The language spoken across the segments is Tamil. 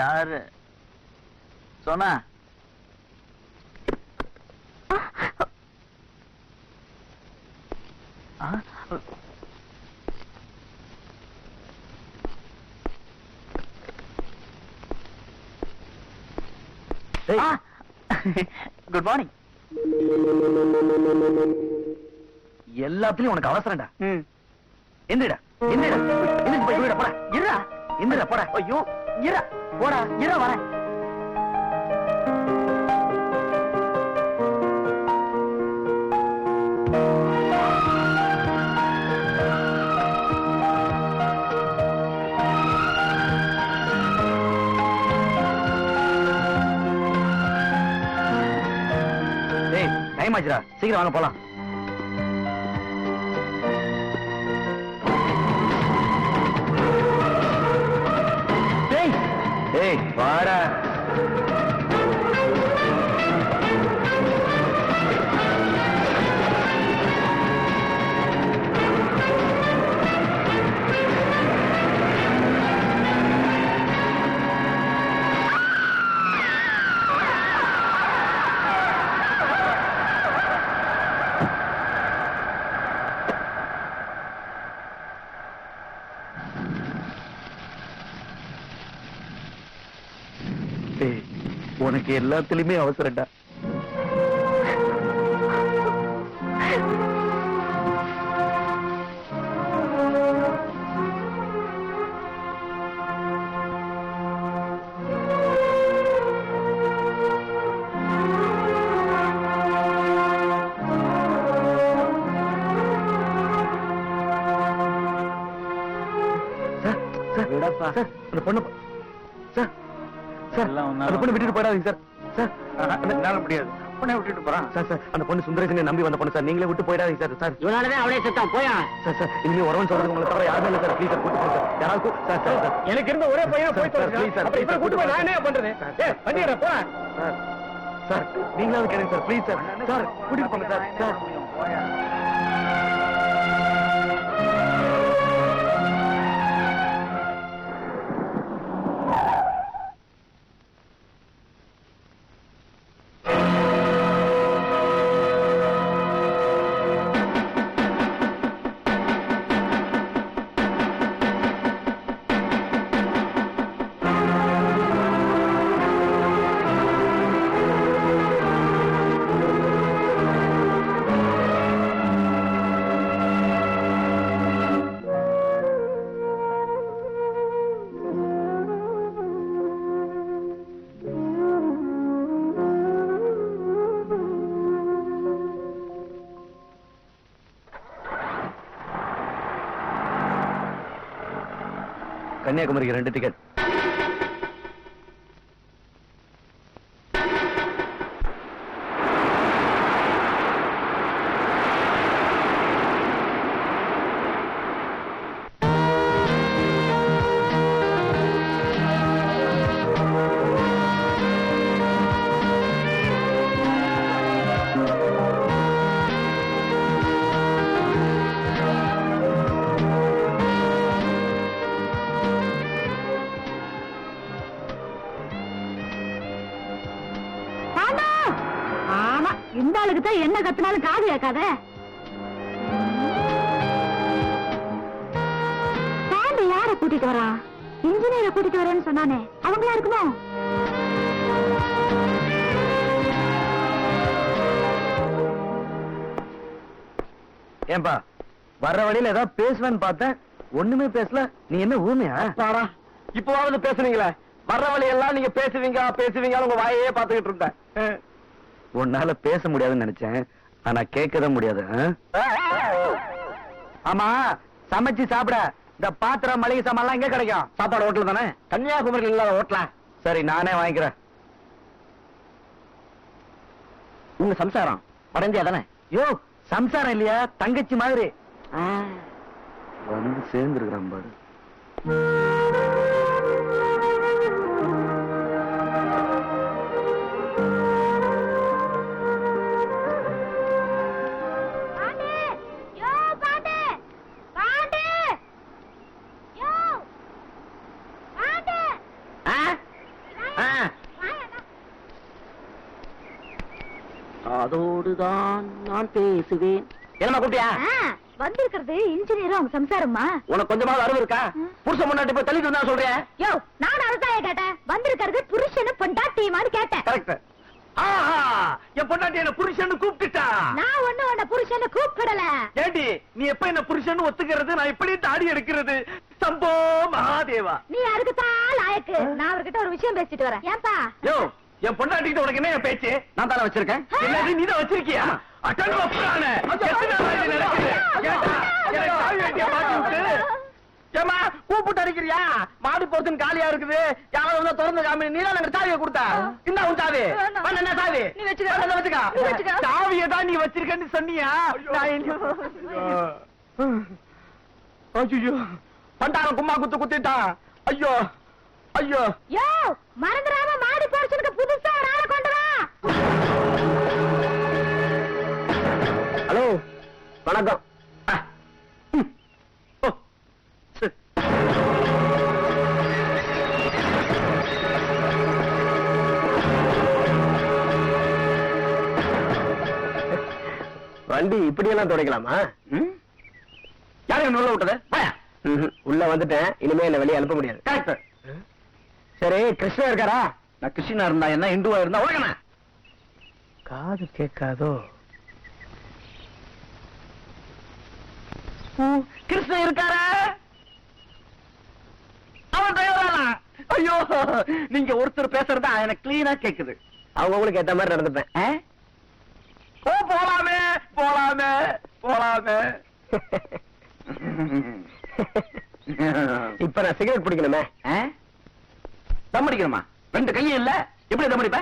யாரு சொன்னா? Good morning. எல்லாத்துலயும் உனக்கு அவசரம்டா. எந்திரடா எந்திரடா எந்திரச்சு போய் வீட போடா. இருடா எந்திரடா போடா. ஐயோ இறா போடா. இறா வரேன். டைம் ஆச்சுடா, சீக்கிரம் வாங்க போலாம். ஏய் வாடா. உனக்கு எல்லாத்திலுமே அவசரம்டா. அந்த பொண்ணு விட்டுட்டு போயிடாதீங்க சார். என்னால முடியாது. பொண்ணை விட்டுட்டு போறான் சார். சார் அந்த பொண்ணு சுந்தரேசனை நம்பி வந்த பொண்ணு சார். நீங்களே விட்டு போயிடாதீங்க சார். சார் இவனாலதான் அவளே செத்தான் போயா. சார் சார் இனிமே உறவன் சொல்றது உங்களை தவிர யாருமே இல்லை சார். ப்ளீஸ் சார் கூட்டு போங்க சார். யாராவது சார் சார் சார் எனக்கு இருந்த ஒரே பையன் போய் சார் ப்ளீஸ் சார். அப்புறம் இப்ப கூட்டு போய் நான் என்ன பண்றது? பண்ணிடுற போ சார். சார் நீங்களாவது கேளுங்க சார். Please sir. சார் கூட்டிட்டு போங்க சார். சார் கன்னியாகுமரிக்கு 2 டிக்கெட். இந்த ஆளுக்கு தான் என்ன கத்துனாலும் காது கேட்காத. பாண்டி யார கூட்டிட்டு வரா? இன்ஜினியரை கூட்டிட்டு வரேன்னு சொன்னானே, அவங்களா இருக்குமோ? ஏன்பா வர்ற வழியில ஏதாவது பேசுவேன்னு பார்த்தேன், ஒண்ணுமே பேசல. நீ என்ன ஊமையா? இப்பவாவது பேசுனீங்களே. வர்ற வழியெல்லாம் நீங்க பேசுவீங்க பேசுவீங்க உங்க வாயே பாத்துக்கிட்டு இருந்தேன். உன்னால பேச முடியாதுன்னு நினைச்சேன், ஆனா கேட்கதான் முடியாது. ஆமா சமைச்சு சாப்பிட இந்த பாத்திரம் மளிகை சாமான் எங்க கிடைக்கும்? சாப்பாடு ஹோட்டல் தானே, கன்னியாகுமரியில் இல்லாத ஹோட்டலா? சரி நானே வாங்கிக்கிறேன். உங்க சம்சாரம் வடந்தியா தானே? யோ சம்சாரம் இல்லையா, தங்கச்சி மாதிரி வந்து சேர்ந்துருக்கிறான் பாரு. அப்போதுதான் நான் பேசுவேன். என்னம்மா கூப்பிட்டியா? வந்திருக்கிறது இன்ஜினியரும் அவங்க சம்சாரம்மா. உனக்கு கொஞ்சமாவது அறிவு இருக்கா? புருஷன் முன்னாடி போய் தள்ளிட்டு வந்தா சொல்றேன். யோ, நான் அதுதான் கேட்டேன். வந்திருக்கிறது புருஷனு பொண்டாட்டியுமான்னு கேட்டேன். கரெக்ட். ஆஹா, என் பொண்டாட்டி என்ன புருஷன்னு கூப்பிட்டுட்டா. நான் ஒண்ணு உன்னை புருஷனு கூப்பிடல. ஏண்டி நீ எப்ப என்ன புருஷன்னு ஒத்துக்கிறது? நான் இப்படி தாடி எடுக்கிறது. சம்போ மகாதேவா. நீ அதுக்கு தான் லாயக்கு. நான் அவர்கிட்ட ஒரு விஷயம் பேசிட்டு வரேன். ஏன்பா? யோ, என் பொண்டாட்டிகிட்ட உனக்கு என்ன பேச்சு? நான் தானே வச்சிருக்கேன். எல்லாரும் நீ தான் வச்சிருக்கியா? அட்டன் வப்புறானே. எத்தனை நாள் இது நடக்குது? கேட்டா எனக்கு கால் வேண்டிய மாட்டி விட்டு. ஏமா கூப்பிட்டு அடிக்கிறியா? மாடு போர்த்தின் காலியா இருக்குது. யாராவது வந்து திறந்து காமி. நீ தான் எனக்கு சாவியை கொடுத்தா. இந்த உன் சாவி. என்ன சாவி? நீ வச்சுக்க. சாவியை தான் நீ வச்சிருக்கன்னு சொன்னியா? ஐயோ, பண்டாரம் கும்மா குத்து குத்திட்டான். ஐயோ ஐயோ. யோ, மறந்துடாம மாடி போர்ஷனுக்கு புதுசா ஒரு ஆளை கொண்டு வா. ஹலோ, வணக்கம். வண்டி இப்படி எல்லாம் துடைக்கலாமா? யாரும் உள்ள விட்டது? உள்ள வந்துட்டேன். இனிமே என்ன வெளியே அனுப்ப முடியாது. கரெக்ட். சரி, கிருஷ்ணா இருக்காரா? நான் கிருஷ்ணா இருந்தா என்ன, இந்துவா இருந்தா உலகனா? காது கேட்காதோ? கிருஷ்ணன் இருக்காரா? அவன் டிரைவரா? ஐயோ, நீங்க ஒருத்தர் பேசுறதா எனக்கு கிளீனா கேக்குது. அவங்க உங்களுக்கு ஏத்த மாதிரி நடந்துப்பேன். ஓ, போலாமே போலாமே போலாமே. இப்ப நான் சிகரெட் பிடிக்கணுமே. தம் அடிக்கணுமா? ரெண்டு கையும் இல்ல, எப்படி தம் அடிப்ப?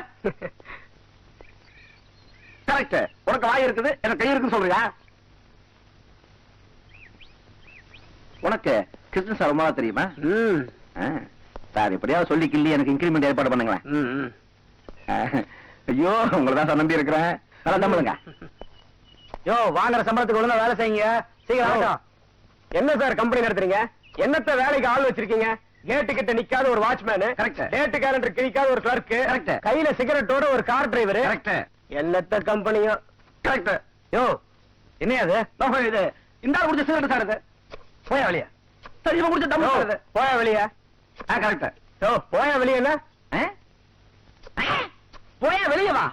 கரெக்ட். உனக்கு வாய் இருக்குது, எனக்கு கை இருக்குன்னு சொல்றியா? உனக்கு கிருஷ்ண சார் ரொம்ப தெரியுமா? சார் எப்படியாவது சொல்லி கிள்ளி எனக்கு இன்கிரிமெண்ட் ஏற்பாடு பண்ணுங்களேன். ஐயோ, உங்களை தான் சார் நம்பி இருக்கிறேன். நல்லா தம்பளுங்க. யோ, வாங்குற சம்பளத்துக்கு ஒழுங்கா வேலை செய்யுங்க. சீக்கிரம். என்ன சார் கம்பெனி நடத்துறீங்க? என்னத்த வேலைக்கு ஆள் வச்சிருக்கீங்க? கேட்டு கிட்ட நிக்காத ஒரு வாட்ச்மேன். கரெக்ட். டேட் கேலண்டர் கிழிக்காத ஒரு கிளர்க். கரெக்ட். கையில சிகரெட்டோட ஒரு கார் டிரைவர். கரெக்ட். என்னத்த கம்பெனியோ? கரெக்ட். யோ, என்ன அது? இது இந்த ஆள் குடிச்ச சிகரெட் சார். இது போயா வெளிய. சரி, இவன் குடிச்ச தம் சார். போயா வெளிய. கரெக்ட். யோ, போயா வெளிய. என்ன போயா வெளிய வா.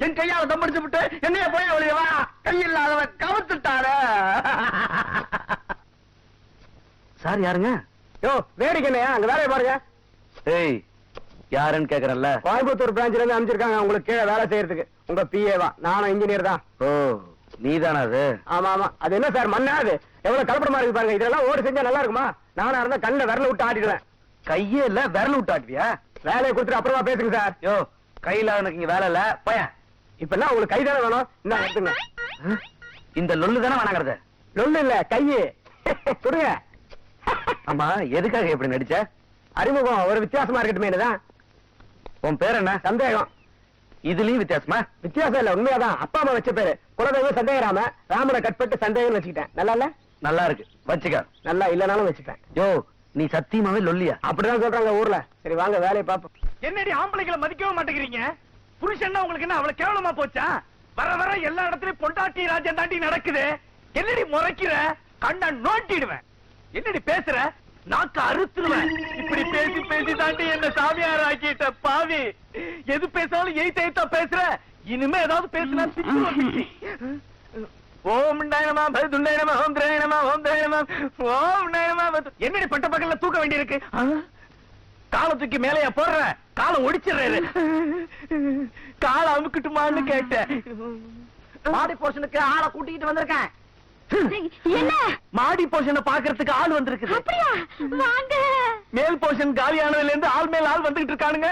என் கையால தம் அடிச்சு விட்டு என்னைய போயா வெளிய வா. கையில்லாதவன் கவுத்துட்டார. சார் யாருங்க? யோ, வேடிக்கை என்னையா? அங்க வேலையை பாருங்க. ஏய், யாருன்னு கேக்குறல்ல? கோயம்புத்தூர் பிரான்ச்ல இருந்து அனுப்பிச்சிருக்காங்க உங்களுக்கு கீழே வேலை செய்யறதுக்கு. உங்க பிஏவா? நானும் இன்ஜினியர் தான். ஓ, நீதானா அது? ஆமா ஆமா. அது என்ன சார் மண்ணா? அது எவ்வளவு கலப்படமா இருக்கு பாருங்க. இதெல்லாம் ஓடி செஞ்சா நல்லா இருக்குமா? நானா இருந்தா கண்ணை விரல விட்டு ஆட்டிடுவேன். கையே இல்ல, விரல விட்டு ஆட்டுவியா? வேலையை கொடுத்துட்டு அப்புறமா பேசுங்க சார். யோ, கையில எனக்கு இங்க வேலை இல்ல, போய. இப்ப என்ன உங்களுக்கு கை தானே வேணும்? இந்த எடுத்துங்க. இந்த லொல்லு தானே வேணாங்கிறது? லொல்லு இல்ல, கையு. கொடுங்க. ஆமா, எதுக்காக இப்படி நடிச்ச? அறிமுகம் ஒரு வித்தியாசமா இருக்கட்டுமேனுதான். உன் பேர் என்ன? சந்தேகம். இதுலயும் வித்தியாசமா? வித்தியாசம் இல்ல, உண்மையாதான். அப்பா அம்மா வச்ச பேரு குலதெய்வம் சந்தேகராம. ராமனை கட்பட்டு சந்தேகம் வச்சுக்கிட்டேன். நல்லா இல்ல? நல்லா இருக்கு, வச்சுக்க. நல்லா இல்லனாலும் வச்சுப்பேன். யோ, நீ சத்தியமாவே லொல்லியா? அப்படிதான் சொல்றாங்க ஊர்ல. சரி, வாங்க வேலையை பாப்போம். என்னடி ஆம்பளைகளை மதிக்கவே மாட்டேங்கிறீங்க? புருஷன்னா உங்களுக்கு என்ன அவ்வளவு கேவலமா போச்சா? வர வர எல்லா இடத்துலயும் பொண்டாட்டி ராஜ்யம் தாண்டி நடக்குது. என்னடி முறைக்கிற? கண்ண நோட்டிடுவேன். என்னடி பேசுற? நாக்க அறுத்துருவேன். இப்படி பேசி பேசி தாண்டி என்ன சாமியார் ஆக்கிட்ட பாவி. எது பேசாலும் எய்தா பேசுற. இனிமே ஏதாவது பேசுனா ஓம் நயனமா பதுண்டயனமா ஓம் திரயனமா ஓம் திரயனமா ஓம் நயனமா. என்னடி பட்ட பக்கத்துல தூக்க வேண்டியிருக்கு? காலை தூக்கி மேலையா போடுற? காலை ஒடிச்சிடுறாரு. காலை அமுக்கிட்டுமான்னு கேட்டேன். மாடி போர்ஷனுக்கு ஆளை கூட்டிக்கிட்டு வந்திருக்கேன். என்ன? மாடி போர்ஷனை பாக்குறதுக்கு ஆள் வந்திருக்குது. அப்படியா? வாங்க. மேல் போர்ஷன் காலியானதுல இருந்து ஆள் மேல் ஆள் வந்துகிட்டு இருக்கானுங்க.